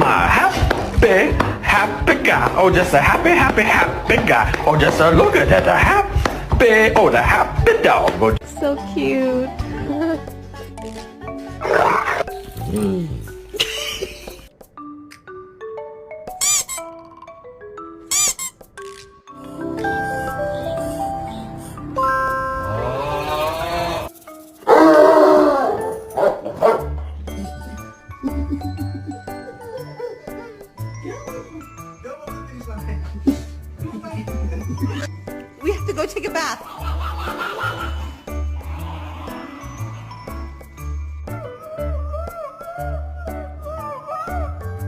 my happy, happy guy. Oh, just a happy, happy, happy guy. Oh, just a look at that, the happy, oh, the happy dog. Oh, So cute. We have to go take a bath.